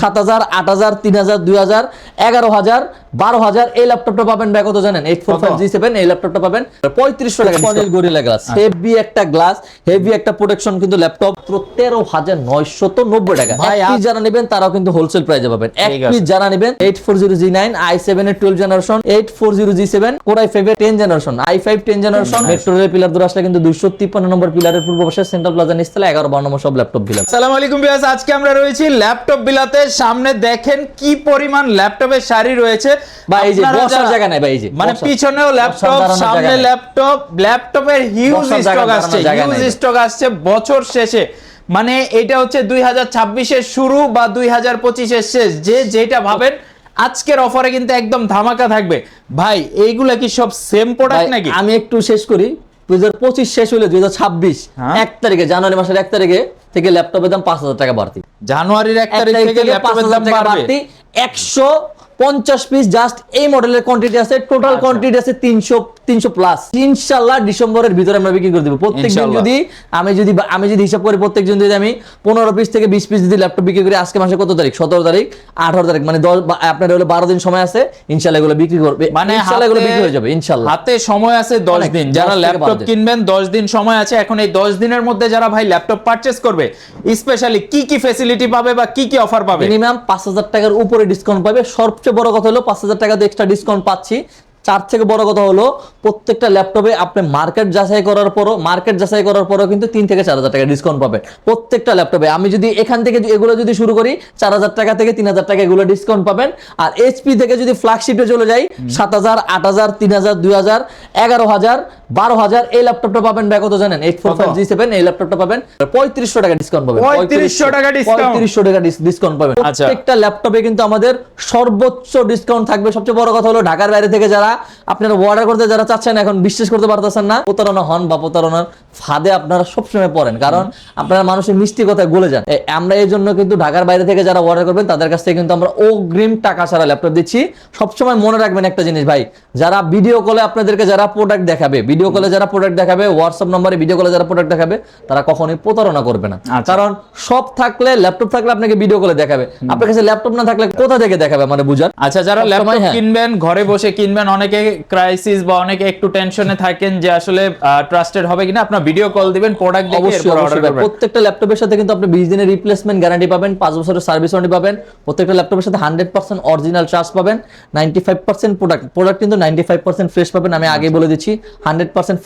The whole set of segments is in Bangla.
7,000, 8,000, 3,000, 2,000, 11,000, 12,000 এই ল্যাপটপটা পাবেন ভাই কত জানেন? 845G7 এই ল্যাপটপটা পাবেন 3500 টাকা। কর্নিল গরিলা গ্লাস, হেভি একটা গ্লাস, হেভি একটা প্রোটেকশন কিন্তু ল্যাপটপ 13,990 টাকা। ভাই যারা নেবেন তারাও কিন্তু হোলসেল প্রাইসে পাবেন। এক পিস যারা নেবেন 840G9, i7 এর 12 জেনারেশন, 840G7, Core i5 এর 10 generation, i5 10 generation, metro rail pillar ধরে আসলে কিন্তু 253 নম্বর পিলারের পূর্ব পাশে সেন্ট্রাল প্লাজা নিচতলা 11-12 নম্বর সব ল্যাপটপ বিলাস। আসসালামু আলাইকুম ভিউয়ার্স, আজকে আমরা রয়েছি ল্যাপটপ বিলাতে। সামনে দেখেন কি পরিমাণ ল্যাপটপের সারি রয়েছে ভাই, এই যে বসার জায়গা নাই ভাই, এই যে মানে পিছনেও ল্যাপটপ, সামনে ল্যাপটপ, ল্যাপটপের হিউজ স্টক আসছে বছর শেষে। মানে এটা হচ্ছে 2026 এর শুরু বা 2025 এর শেষ, যে যেটা ভাবেন আজকের অফারে কিন্তু একদম ধামাকা থাকবে। ভাই এইগুলা কি সব সেম প্রোডাক্ট নাকি? আমি একটু শেষ করি। 2025 শেষ হলে 2026 1 তারিখে, জানুয়ারি মাসের 1 তারিখে থেকে ল্যাপটপের দাম 5,000 টাকা বাড়তি। জানুয়ারির 1 তারিখ থেকে ল্যাপটপের দাম বাড়বে 150 পিস। জাস্ট এই মডেলের কোয়ান্টিটি আছে, টোটাল কোয়ান্টিটি আছে 300 প্লাস। ইনশাআল্লাহ ডিসেম্বরের ভিতরে আমরা বিক্রি করে দেব। প্রত্যেকদিন যদি আমি যদি হিসাব করি, প্রত্যেকদিন যদি আমি 15 পিস থেকে 20 পিস যদি ল্যাপটপ বিক্রি করি, আজকে মাসে কত তারিখ? 17 তারিখ, 18 তারিখ, মানে 10 আপনার হলো 12 দিন সময় আছে। ইনশাআল্লাহ এগুলো বিক্রি করবে, মানে ইনশাআল্লাহ এগুলো বিক্রি হয়ে যাবে ইনশাআল্লাহ। হাতে সময় আছে 10 দিন। যারা ল্যাপটপ কিনবেন 10 দিন সময় আছে। এখন এই 10 দিনের মধ্যে যারা ভাই ল্যাপটপ পারচেজ করবে, স্পেশালি কি কি ফ্যাসিলিটি পাবে বা কি কি অফার পাবে? মিনিমাম 5,000 টাকার উপরে ডিসকাউন্ট পাবে। সবচেয়ে বড় কথা হলো 5,000 টাকা দিয়ে এক্সট্রা ডিসকাউন্ট পাচ্ছি। তার থেকে বড় কথা হলো প্রত্যেকটা ল্যাপটপে আপনি মার্কেট যাচাই করার পরও কিন্তু 3 থেকে 4,000 টাকা ডিসকাউন্ট পাবেন প্রত্যেকটা ল্যাপটপে। আমি যদি এখান থেকে এগুলো যদি শুরু করি 4,000 টাকা থেকে 3,000 টাকা এগুলো ডিসকাউন্ট পাবেন। আর এইচপি থেকে যদি ফ্ল্যাগশিপে চলে যাই 7,000, 8,000, 3,000, 2,000, 11,000, 12,000 এই ল্যাপটপটা পাবেন ভাই কত জানেন? 845G7 এই ল্যাপটপটা পাবেন 3500 টাকা ডিসকাউন্ট পাবেন। 3500 টাকা ডিসকাউন্ট পাবেন। প্রত্যেকটা ল্যাপটপে কিন্তু আমাদের সর্বোচ্চ ডিসকাউন্ট থাকবে। সবচেয়ে বড় কথা হলো ঢাকার বাইরে থেকে যারা আপনারা অর্ডার করতে যারা চাচ্ছেন, এখন বিশ্বাস করতে পারতেছেন না, প্রতারণা হন বা প্রতারণার ফাঁদে আপনারা সবসময় পড়েন, কারণ আপনারা মানুষের মিষ্টি কথায় গলে যান। আমরা এই জন্য কিন্তু ঢাকার বাইরে থেকে যারা অর্ডার করবেন তাদের কাছ থেকে কিন্তু আমরা অগ্রিম টাকা ছাড়া ল্যাপটপ দিচ্ছি। সবসময় মনে রাখবেন একটা জিনিস ভাই, যারা ভিডিও কলে আপনাদেরকে যারা প্রোডাক্ট দেখাবে, হোয়াটসঅ্যাপ নম্বরে ভিডিও কলে যারা প্রোডাক্ট দেখাবে, তারা কখনোই প্রতারণা করবে না। কারণ সব থাকলে, ল্যাপটপ থাকলে আপনাকে ভিডিও কলে দেখাবে, আপনার কাছে ল্যাপটপ না থাকলে কোথা থেকে দেখাবে মানে বুঝান। আচ্ছা, যারা ল্যাপটপ কিনবেন, ঘরে বসে কিনবেন, অনেকে ক্রাইসিস বা অনেকে একটু টেনশনে থাকেন যে আসলে ট্রাস্টেড হবে কিনা, আপনার ভিডিও কল দিবেন, প্রোডাক্ট দেখে এরপর অর্ডার করবেন। প্রত্যেকটা ল্যাপটপের সাথে কিন্তু আপনি 20 দিনের রিপ্লেসমেন্ট গ্যারান্টি পাবেন, 5 বছরের সার্ভিস ওয়ারেন্টি পাবেন। প্রত্যেকটা ল্যাপটপের সাথে 100% অরিজিনাল চার্জ পাবেন। 95% প্রোডাক্ট কিন্তু 95% ফ্রেশ পাবেন। আমি আগে বলে দিচ্ছি 100%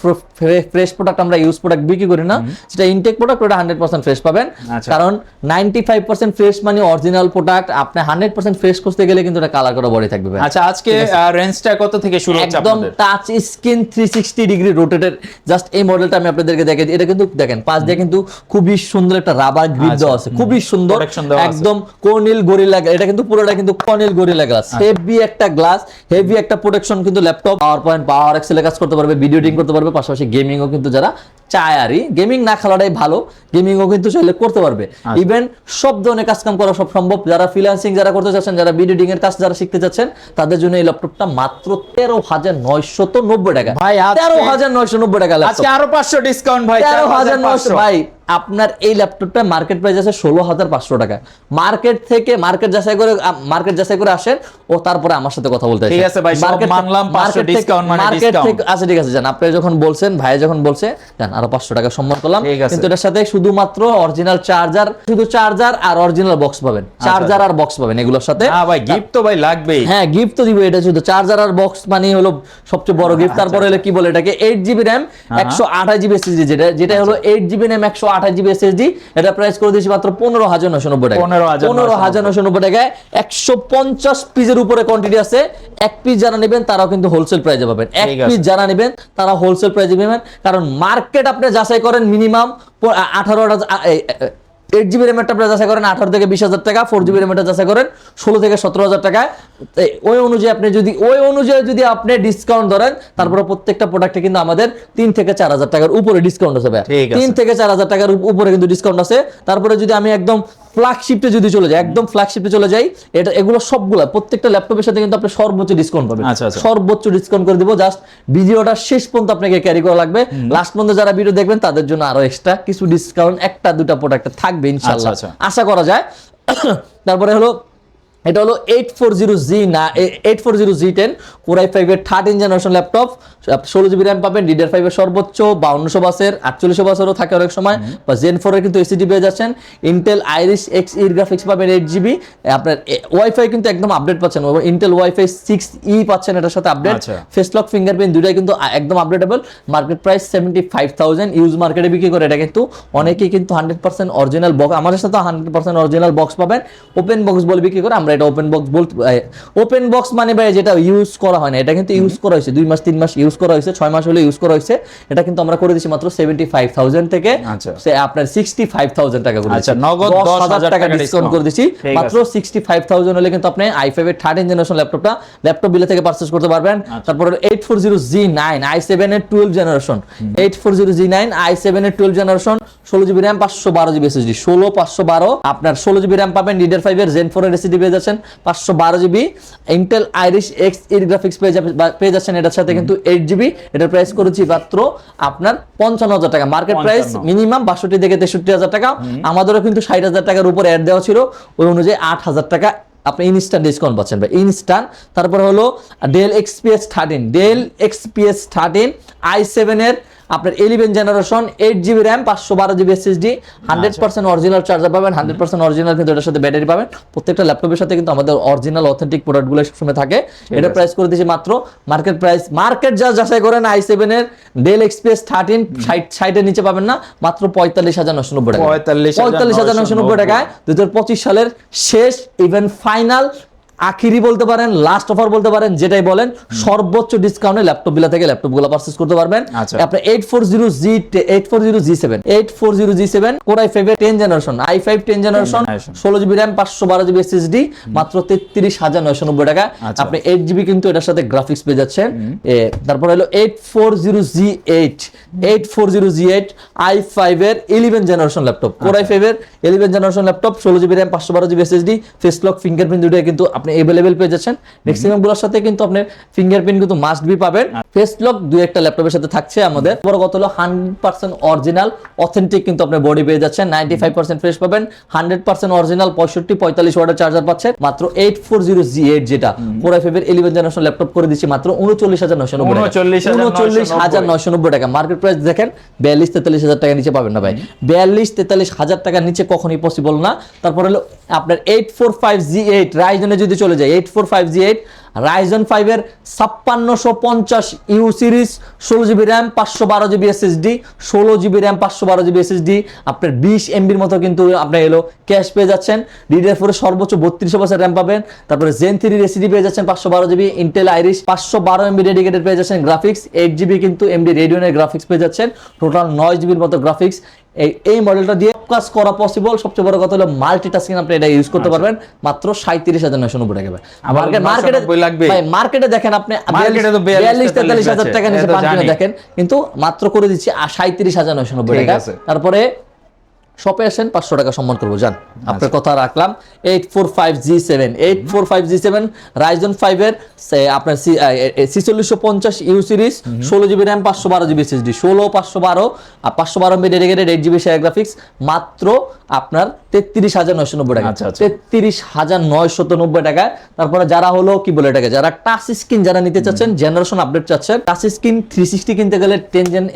ফ্রেশ প্রোডাক্ট আমরা ইউজ প্রোডাক্ট বিক্রি করি না, যেটা ইনটেক প্রোডাক্ট ওটা 100% ফ্রেশ পাবেন। কারণ 95% ফ্রেশ মানে অরিজিনাল প্রোডাক্ট। আপনি 100% ফ্রেশ করতে গেলে কিন্তু এটা কালার করা বডি থাকবে। আচ্ছা, আজকে রেঞ্জটা কত থেকে শুরু হচ্ছে? একদম touch screen 360 degree rotated. Just এই মডেলটা আমি আপনাদেরকে দেখাই। এটা কিন্তু দেখেন পাশ দিয়ে কিন্তু খুবই সুন্দর একটা রাবার গ্রিপ দেওয়া আছে, খুবই সুন্দর, একদম কর্নিল গরিলা। এটা কিন্তু পুরোটা কিন্তু কর্নিল গরিলা গ্লাস, হেভি একটা গ্লাস, হেভি একটা প্রোটেকশন কিন্তু ল্যাপটপ পাওয়ার পয়েন্ট, পাওয়ার এক্সেল কাজ করতে পারবে, ভিডিও এডিটিং করতে পারবে, পাশাপাশি গেমিংও কিন্তু যারা চায়, আর গেমিং না খেলাটাই ভালো, গেমিংও কিন্তু চাইলে করতে পারবে। ইভেন সব ধরনের কাজ কাম করা সব সম্ভব। যারা ফ্রিল্যান্সিং যারা করতে চাচ্ছেন, যারা ভিডিও এডিটিং এর কাজ যারা শিখতে চাচ্ছেন, তাদের জন্য এই ল্যাপটপটা মাত্র 13,990 টাকা। ভাই 13,990 টাকা। আজকে আরো 500 ডিসকাউন্ট ভাই, 13,900। ভাই আপনার এই ল্যাপটপটা মার্কেট প্রাইস আছে 16,500 টাকা। মার্কেট যাচাই করে আসেন ও তারপরে আমার সাথে কথা বলতে। ঠিক আছে ভাই, সব মানলাম 500 ডিসকাউন্ট মানে ডিসকাউন্ট। আচ্ছা ঠিক আছে, জান আপনি যখন বলছেন, ভাই যখন বলছে, জান আরো 500 টাকা সম্মান করলাম। কিন্তু এটার সাথে শুধুমাত্র অরিজিনাল চার্জার, শুধু চার্জার আর অরিজিনাল বক্স পাবেন। চার্জার আর বক্স পাবেন এগুলোর সাথে। হ্যাঁ ভাই, গিফট তো ভাই লাগবেই। হ্যাঁ, গিফট তো দিবে। এটা শুধু চার্জার আর বক্স মানে হলো সবচেয়ে বড় গিফট। তারপরে হলো কি বলে এটাকে 8GB RAM 128GB SSD, যেটা হলো 8GB RAM 128GB SSD। এটা প্রাইস করে দিয়েছি মাত্র 15,990 টাকা। 15,990 টাকায় 150 পিসের উপরে কোয়ান্টিটি আছে। এক পিস যারা নেবেন তারাও কিন্তু হোলসেল প্রাইসে পাবেন। এক পিস যারা নেবেন তারা হোলসেল প্রাইসে পাবেন। কারণ মার্কেট আপনি যাচাই করেন মিনিমাম 8GB RAM একটা যাচাই করেন 18 থেকে 20,000 টাকা, 4GB RAM একটা যাচাই করেন 16 থেকে 17,000 টাকা। ওই অনুযায়ী যদি আপনি ডিসকাউন্ট ধরেন, তারপরে প্রত্যেকটা প্রোডাক্টে কিন্তু আমাদের 3 থেকে 4,000 টাকার উপরে ডিসকাউন্ট আছে। 3 থেকে 4,000 টাকার উপরে কিন্তু ডিসকাউন্ট আছে। তারপরে যদি আমি একদম ফ্ল্যাগশিপে যদি চলে যাই, এগুলো সবগুলো প্রত্যেকটা ল্যাপটপের সাথে কিন্তু আপনি সর্বোচ্চ ডিসকাউন্ট পাবেন। সর্বোচ্চ ডিসকাউন্ট করে দিব। জাস্ট ভিডিওটা শেষ পর্যন্ত আপনাকে ক্যারি করা লাগবে। লাস্ট পর্যন্ত যারা ভিডিও দেখবেন তাদের জন্য আরো এক্সট্রা কিছু ডিসকাউন্ট, একটা দুটা প্রোডাক্টে থাকবে ইনশাআল্লাহ, আশা করা যায়। তারপরে হলো এটা হলো 840G10 Core i5 এর 13 জেনারেশন ল্যাপটপ, 16GB RAM পাবেন, DDR5 এর সর্বোচ্চ 5200 বাসের 4800 বাসেরও থাকে অনেক সময়, বা Zen 4 এর কিন্তু এসএসডি পেয়ে যাচ্ছেন, Intel Iris Xe গ্রাফিক্স পাবেন 8GB, আপনার ওয়াইফাই কিন্তু একদম আপডেট পাচ্ছেন, Intel Wi-Fi 6E পাচ্ছেন এটার সাথে আপডেট, ফেস লক ফিঙ্গারপ্রিন্ট দুটাই কিন্তু একদম আপডেটেবল। মার্কেট প্রাইস 75,000, ইউজ মার্কেটে বিক্রি করে এটা, কিন্তু অনেকেই কিন্তু 100% অরিজিনাল বক্স, আমাদের সাথে 100% অরিজিনাল বক্স পাবেন, ওপেন বক্স বলে বিক্রি করে, আমরা এটা ওপেন বক্স বলতে, ওপেন বক্স মানে ভাই যেটা ইউজ করা হয় না, এটা কিন্তু ইউজ করা হয়েছে 2 মাস 3 মাস ইউজ করা হয়েছে, 6 মাস হলে ইউজ করা হয়েছে, এটা কিন্তু আমরা করে দিচ্ছি মাত্র 75,000 থেকে আপনার 65,000 টাকা করে দিচ্ছি, নগদ 10,000 টাকা ডিসকাউন্ট করে দিচ্ছি, মাত্র 65,000 হলে কিন্তু আপনি i5 এর 13 জেনারেশন ল্যাপটপ বিলে থেকে পারচেজ করতে পারবেন। তারপর 840G9 i7 এর 12 জেনারেশন, 840G9 i7 এর 12 generation, 16GB RAM 512GB SSD, 16/512 আপনার 16GB RAM পাবেন, DDR5 এর Zen 4 এর SSD পেয়ে যাচ্ছেন, 512GB Intel Iris Xe graphics পেয়ে যাচ্ছেন এটার সাথে কিন্তু 8GB, এটার প্রাইস করেছি মাত্র আপনার 55,000 টাকা, মার্কেট প্রাইস মিনিমাম 62 থেকে 63,000 টাকা, আমাদেরও কিন্তু 60,000 টাকার উপর অ্যাড দেওয়া ছিল, ওই অনুযায়ী 8,000 টাকা আপনি ইনস্ট্যান্ট ডিসকাউন্ট পাচ্ছেন ভাই, ইনস্ট্যান্ট। তারপর হলো Dell XPS 13 i7 এর আপনার 11 generation, 8GB RAM 512GB SSD, 100% original charger পাবেন, 100% অরিজিনাল কিন্তু এটার সাথে ব্যাটারি পাবেন, প্রত্যেকটা ল্যাপটপের সাথে কিন্তু আমাদের অরিজিনাল অথেন্টিক প্রোডাক্টগুলো সবসময় থাকে। এটা প্রাইস করে দিয়েছি মাত্র মার্কেট যা যাচাই করেন i7 এর Dell XPS 13 60 এর নিচে পাবেন না, মাত্র 45,990 টাকা, 45,990 টাকায় 2025 সালের শেষ ইভেন ফাইনাল আখিরি বলতে পারেন, লাস্ট অফার বলতে পারেন, যেটাই বলেন, সর্বোচ্চ ডিসকাউন্টে ল্যাপটপ বিলা থেকে ল্যাপটপগুলো পারচেজ করতে পারবেন। আপনি 840G7 Core i5 এর 10 generation, i5 10 generation, 16GB RAM 512GB SSD, মাত্র 33,990 টাকা, আপনি 8GB কিন্তু এটার সাথে গ্রাফিক্স পেয়ে যাচ্ছেন। তারপর হলো 840G8 i5 এর 11 জেনারেশন ল্যাপটপ, Core i5 এর 11 generation laptop, 16GB RAM 512GB SSD, face lock fingerprint দুটোই কিন্তু আপনি अवेलेबल পেয়ে যাচ্ছেন, ম্যাক্সিমাম গুলোর সাথে কিন্তু আপনি ফিঙ্গারপ্রিন্ট কিন্তু মাস্ট বি পাবেন, ফেস লক দুই একটা ল্যাপটপের সাথে থাকছে আমাদের। বড় কথা হলো 100% অরিজিনাল অথেন্টিক কিন্তু আপনি বডি পেয়ে যাচ্ছেন, 95% ফ্রেশ পাবেন, 100% অরিজিনাল 65-45 ওয়াটের চার্জার পাচ্ছেন, মাত্র 840G8 যেটা Core i5 এর 11 জেনারেশন ল্যাপটপ করে দিচ্ছি মাত্র 39,990 টাকা, মার্কেট প্রাইস দেখেন 42-43,000 টাকা নিচে পাবেন না ভাই, 42-43,000 টাকার নিচে কখনোই পসিবল না। তারপর হলো আপনার 845G8 রাইজনে যদি চলে যায়, 845G8 Ryzen 5 এর 5650U series, 16GB RAM 512GB SSD, 16GB RAM 512GB SSD, আপনার 20 MB মতো কিন্তু আপনি এলো ক্যাশ পেয়ে যাচ্ছেন, DDR4 এর সর্বোচ্চ 3200 বাসের RAM পাবেন, তারপরে Zen 3 এর SSD পেয়ে যাচ্ছেন 512GB, Intel Iris 512MB dedicated পেয়ে যাচ্ছেন, গ্রাফিক্স 8GB কিন্তু MD Radeon এর গ্রাফিক্স পেয়ে যাচ্ছেন, টোটাল 9GB এর মতো গ্রাফিক্স। এই মডেলটা দিয়ে কাজ করা পসিবল, সবচেয়ে বড় কথা হলো মাল্টিটাস্কিং আপনি এটা ইউজ করতে পারবেন মাত্র 37,990 টাকা। মার্কেটে দেখেন আপনি 42-43,000 টাকা নিচে পান কিনা দেখেন, কিন্তু মাত্র করে দিচ্ছি 37,990 টাকা। তারপরে শপে আসেন 500 টাকা সম্মান করবো, জান আপনার কথা রাখলাম। 845G7 Ryzen 5 এর আপনার 4650U series, 16GB RAM 512GB SSD, 512MB dedicated 8GB share graphics, মাত্র আপনার 33,990 টাকা, 33,990 টাকা। তারপরে যারা হলো কি বলে এটাকে, যারা টাচ স্ক্রিন যারা নিতে চাচ্ছেন, জেনারেশন আপডেট চাচ্ছেন, টাচ স্ক্রিন 360 কিনতে গেলে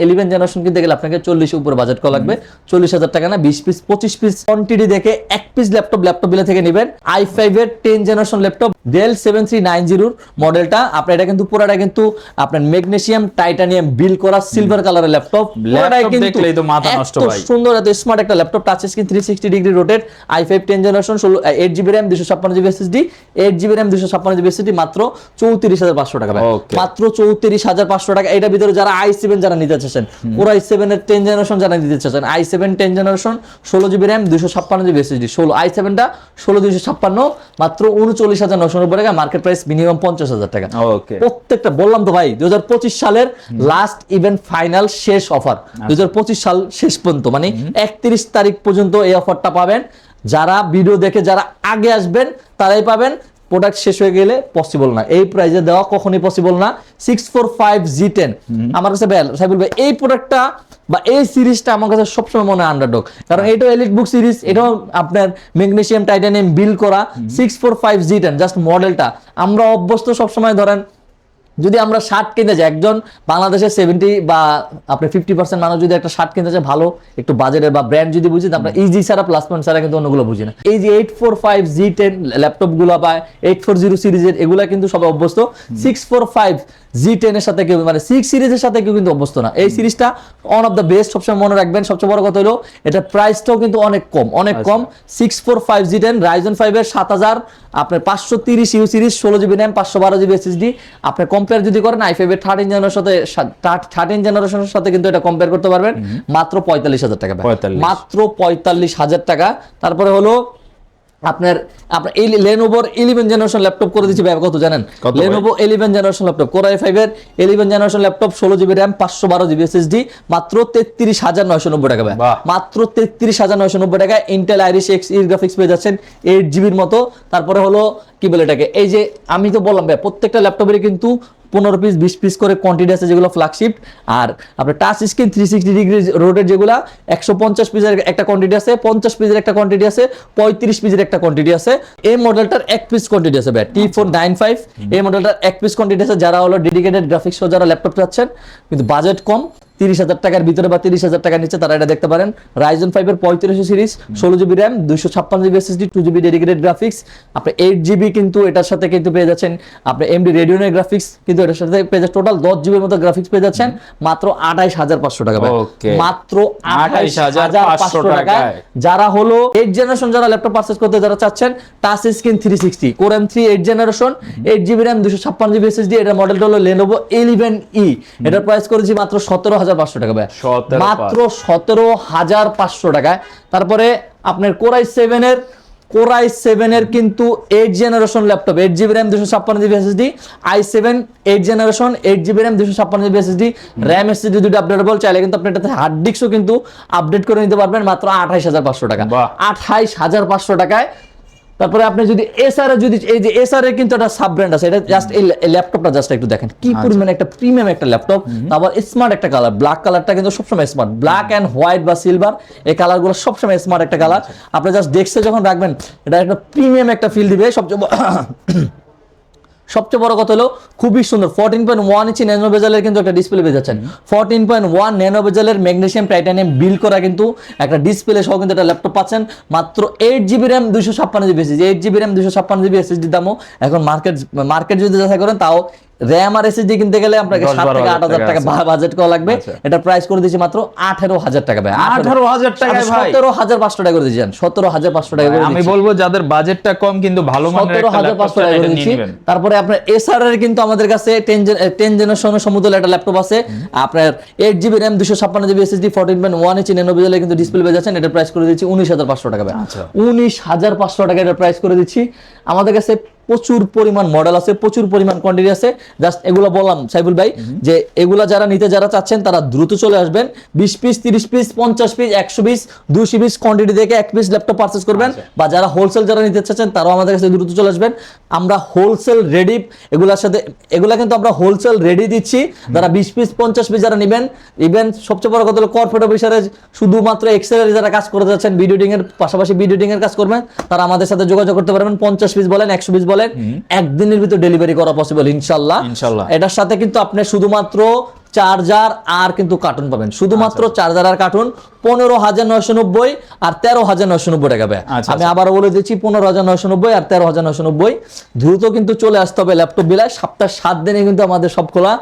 11 জেনারেশন কিনতে গেলে আপনাকে 40 উপরে বাজেট করা লাগবে, 40,000 টাকা না, 20 পিস 25 পিস কোয়ান্টিটি দেখে এক পিস ল্যাপটপ বিলে থেকে নেবেন। i5 এর 10 জেনারেশন ল্যাপটপ Dell 7390 মডেলটা, আপনার এটা কিন্তু পুরোটা কিন্তু আপনার ম্যাগনেসিয়াম টাইটানিয়াম বিল করা সিলভার কালারের ল্যাপটপ, পুরোটাই কিন্তু দেখলেই তো মাথা নষ্ট ভাই, সুন্দর এত স্মার্ট একটা laptop, touch screen 360 degree rotate, i5 10 generation, 8GB RAM 256GB SSD, 8GB RAM 256GB SSD, মাত্র 34,500 টাকা ভাই, মাত্র 34,500 টাকা। এটার ভিতরে যারা i7 যারা নিতে চাচ্ছেন, পুরো i7 এর 10 জেনারেশন যারা নিতে চাচ্ছেন, i7 10 generation, 16GB RAM 256GB SSD, i7টা 16-256, মাত্র 39,990 টাকা, মার্কেট প্রাইস মিনিমাম 50,000 টাকা। প্রত্যেকটা বললাম তো ভাই 2025 সালের লাস্ট ইভেন্ট ফাইনাল শেষ অফার, 2025 সাল শেষ পর্যন্ত, মানে 31 তারিখ পর্যন্ত এই অফারটা পাবেন। যারা ভিডিও দেখে যারা আগে আসবেন তারাই পাবেন, প্রোডাক্ট শেষ হয়ে গেলে পসিবল না, এই প্রাইসে দেওয়া কখনোই পসিবল না। 645G10 আমার কাছে সাইবুল ভাই এই প্রোডাক্টটা বা এই সিরিজটা আমার কাছে সবসময় মনে হয় আন্ডারডগ, কারণ এটাও এলিট বুক সিরিজ, এটাও আপনার ম্যাগনেসিয়াম টাইটানিয়াম বিল করা 645G10 জাস্ট মডেলটা। আমরা অভ্যস্ত সবসময় ধরেন যদি আমরা শার্ট কিনতে যাই, একজন বাংলাদেশের 70 বা আপনার 50% মানুষ যদি একটা শার্ট কিনতে চায় ভালো একটু বাজেটের বা ব্র্যান্ড যদি বুঝি, আমরা ইজি ছাড়া প্লাস পয়েন্ট ছাড়া কিন্তু অন্যগুলো বুঝি না। এই যে 845G10 ল্যাপটপ গুলো বা 840 সিরিজের এগুলা কিন্তু সবাই অভ্যস্ত, 645G10 এর সাথে কেউ মানে 6 সিরিজের সাথে কেউ কিন্তু অভ্যস্ত না। এই সিরিজটা ওয়ান অফ দ্য বেস্ট, সবসময় মনে রাখবেন। সবচেয়ে বড় কথা হলো এটা প্রাইসটাও কিন্তু অনেক কম, অনেক কম। 645G10 Ryzen 5 এর 7000 আপনার 530 you series 16GB RAM 512GB SSD আপনি কম্পেয়ার যদি করেন i5 এর 13 জেনারেশনের সাথে কিন্তু এটা কম্পেয়ার করতে পারবেন মাত্র 45,000 টাকা, মাত্র 45,000 টাকা। তারপরে হলো আপনার এই Lenovo 11 জেনারেশন ল্যাপটপ করে দিচ্ছি ভাই, কত জানেন? Lenovo 11 generation laptop Core i5 এর 11 generation laptop 16GB RAM 512GB SSD মাত্র 33,990 টাকা ভাই, মাত্র 33,990 টাকা। Intel Iris Xe গ্রাফিক্স পেয়ে যাচ্ছেন 8GB এর মতো। তারপরে হলো কি বলে এটাকে, এই যে আমি তো বললাম ভাই প্রত্যেকটা ল্যাপটপের কিন্তু 15 পিস 20 পিস করে কোয়ান্টিটি আছে যেগুলো ফ্ল্যাগশিপ, আর আপনার টাচ স্ক্রিন 360 ডিগ্রি রোটেট যেগুলো 150 পিসের একটা কোয়ান্টিটি আছে, 50 পিসের একটা কোয়ান্টিটি আছে, 35 পিসের একটা কোয়ান্টিটি আছে। এই মডেলটার এক পিস কোয়ান্টিটি আছে ভাই, T495 এই মডেলটার এক পিস কোয়ান্টিটি আছে। যারা হলো ডেডিকেটেড গ্রাফিক্স সহ যারা ল্যাপটপ চাচ্ছেন কিন্তু বাজেট কম 30,000 টাকার ভিতরে বা 30,000 টাকার নিচে, তারা এটা দেখতে পারেন। Ryzen 5 এর 3500 series 16GB RAM 256GB SSD 2GB dedicated graphics আপনি 8GB কিন্তু এটার সাথে কিন্তু পেয়ে যাচ্ছেন। আপনি AMD Radeon এর গ্রাফিক্স কিন্তু এটার সাথে পেয়ে যাচ্ছেন, টোটাল 10GB এর মতো গ্রাফিক্স পেয়ে যাচ্ছেন মাত্র 28,500 টাকা ভাই, মাত্র 28,500 টাকায়। যারা হলো 8 জেনারেশন যারা ল্যাপটপ পারচেজ করতে যারা চাচ্ছেন, touch screen 360 Core M3 8 generation 8GB RAM 256GB SSD, এটার মডেলটা হলো Lenovo 11E, এটার প্রাইস করেছি মাত্র 17,500 টাকা ভাই, মাত্র 17,500 টাকায়। তারপরে আপনার Core i7 এর কিন্তু 8 generation laptop 8GB RAM 256GB SSD i7 8 generation 8GB RAM 256GB SSD RAM SSD দুটো আপডেটেবল, চাইলে কিন্তু আপনি এটাতে হার্ড ডিস্কও কিন্তু আপডেট করে নিতে পারবেন মাত্র 28,500 টাকা, 28,500 টাকায়। তারপরে আপনি যদি এসআর যদি এই যে এসআর এর কিন্তু একটা সাব ব্র্যান্ড আছে, এটা জাস্ট এই ল্যাপটপটা জাস্ট একটু দেখেন কি পরিমাণে একটা প্রিমিয়াম একটা ল্যাপটপ, আবার স্মার্ট একটা কালার, ব্ল্যাক কালারটা কিন্তু সবসময় স্মার্ট, ব্ল্যাক এন্ড হোয়াইট বা সিলভার এই কালারগুলো সবসময় স্মার্ট একটা কালার। আপনি জাস্ট ডেস্কে যখন রাখবেন এটা একটা প্রিমিয়াম একটা ফিল দিবে। সবচেয়ে বড় কথা হলো খুবই সুন্দর 14.1 ইঞ্চি ন্যানো বেজেলের কিন্তু একটা ডিসপ্লে পেয়ে যাচ্ছেন, 14.1 ন্যানো বেজেলের ম্যাগনেসিয়াম টাইটানিয়াম বিল করা কিন্তু একটা ডিসপ্লে সহ কিন্তু একটা ল্যাপটপ পাচ্ছেন মাত্র 8GB RAM 256GB SSD, 8GB RAM 256GB SSD দামও এখন মার্কেট যদি যাচাই করেন তাও RAM আর SSD কিনতে গেলে আপনাকে 7 থেকে 8,000 টাকা বাজেট করা লাগবে। এটা প্রাইস করে দিয়েছি মাত্র 18,000 টাকা ভাই, 18,000 টাকায় ভাই 17,500 টাকা করে দিয়েছেন, 17,500 টাকা করে আমি বলবো যাদের বাজেটটা কম কিন্তু ভালো মানের একটা ল্যাপটপ চাই এটা নিয়ে নেবেন। তারপরে আপনার এসআর এর কিন্তু আমাদের কাছে 10 জেনারেশনের সমতুল্য একটা ল্যাপটপ আছে, আপনার 8GB RAM 256GB SSD 14.1 inch nano বেজেলের কিন্তু ডিসপ্লে পেয়ে যাচ্ছেন। এটা প্রাইস করে দিচ্ছি 19,500 টাকা ভাই, 19,500 টাকা এটা প্রাইস করে দিচ্ছি। আমাদের কাছে প্রচুর পরিমাণ মডেল আছে, প্রচুর পরিমাণ কোয়ান্টিটি আছে। জাস্ট এগুলো বললাম সাইবুল ভাই যে এগুলা যারা নিতে যারা চাচ্ছেন তারা দ্রুত চলে আসবেন, 20 piece 30 piece 50 piece 100 piece 200 piece quantity দেখে এক পিস ল্যাপটপ পারচেজ করবেন, বা যারা হোলসেল যারা নিতে চাচ্ছেন তারাও আমাদের কাছে দ্রুত চলে আসবেন। আমরা হোলসেল রেডি এগুলার সাথে এগুলা কিন্তু আমরা হোলসেল রেডি দিচ্ছি। যারা 20 পিস 50 পিস যারা নেবেন, ইভেন সবচেয়ে বড় কথা হলো কর্পোরেট অফিসারে শুধুমাত্র এক্সেল এর যারা কাজ করে যাচ্ছেন, ভিডিও এডিটিং এর পাশাপাশি ভিডিও এডিটিং এর কাজ করবেন, তারা আমাদের সাথে যোগাযোগ করতে পারবেন। 50 পিস বলেন 100 পিস বলেন একদিনের ভিতর ডেলিভারি করা পসিবল ইনশাআল্লাহ। এটার সাথে কিন্তু আপনি শুধুমাত্র চার্জার আর কিন্তু কার্টুন পাবেন, শুধুমাত্র চার্জার আর কার্টুন 15,990 আর 13,990 টাকা ভাই। আমি আবারও বলে দিচ্ছি 15,990 আর 13,990। দ্রুত কিন্তু চলে আসতে হবে ল্যাপটপ বিলায়, সপ্তাহে 7 দিনে কিন্তু আমাদের সব খোলা।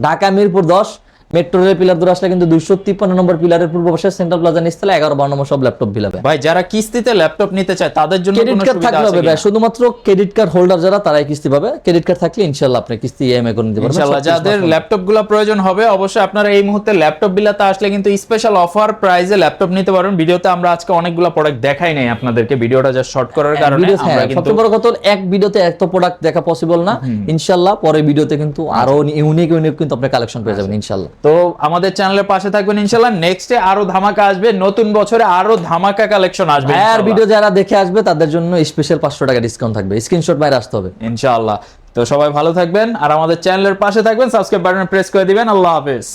Dhaka Mirpur 10 metro rail pillar ধরে আসলে কিন্তু 253 নম্বর পিলারের পূর্ব পাশে সেন্ট্রাল প্লাজা নিচতলা 11-12 নম্বর সব ল্যাপটপ বিলাবে ভাই। যারা কিস্তিতে ল্যাপটপ নিতে চায় তাদের জন্য ক্রেডিট কার্ড থাকলে হবে ভাই, শুধুমাত্র ক্রেডিট কার্ড হোল্ডার যারা তারাই কিস্তি পাবে। ক্রেডিট কার্ড থাকলে ইনশাআল্লাহ আপনি কিস্তি ইএমআই করে নিতে পারবেন ইনশাআল্লাহ। যাদের ল্যাপটপগুলো প্রয়োজন হবে অবশ্যই আপনারা এই মুহূর্তে ল্যাপটপ বিলাতে আসলে কিন্তু স্পেশাল অফার প্রাইসে ল্যাপটপ নিতে পারবেন। ভিডিওতে আমরা আজকে অনেকগুলো প্রোডাক্ট দেখাই নাই আপনাদেরকে, ভিডিওটা জাস্ট শর্ট করার কারণে আমরা কিন্তু সবচেয়ে বড় কথা এক ভিডিওতে এত প্রোডাক্ট দেখা পসিবল না। ইনশাআল্লাহ পরে ভিডিওতে কিন্তু আরো ইউনিক কিন্তু আপনি কালেকশন পেয়ে যাবেন ইনশাআল্লাহ। তো আমাদের চ্যানেলের পাশে থাকবেন ইনশাআল্লাহ। নেক্সটে আরো ধামাকা আসবে, নতুন বছরে আরো ধামাকা কালেকশন আসবে আর ভিডিও যারা দেখে আসবে তাদের জন্য স্পেশাল 500 টাকা ডিসকাউন্ট থাকবে, স্ক্রিনশট বাইরে আসতে হবে ইনশাআল্লাহ। তো সবাই ভালো থাকবেন আর আমাদের চ্যানেলের পাশে থাকবেন, সাবস্ক্রাইব বাটনে প্রেস করে দিবেন। আল্লাহ হাফেজ।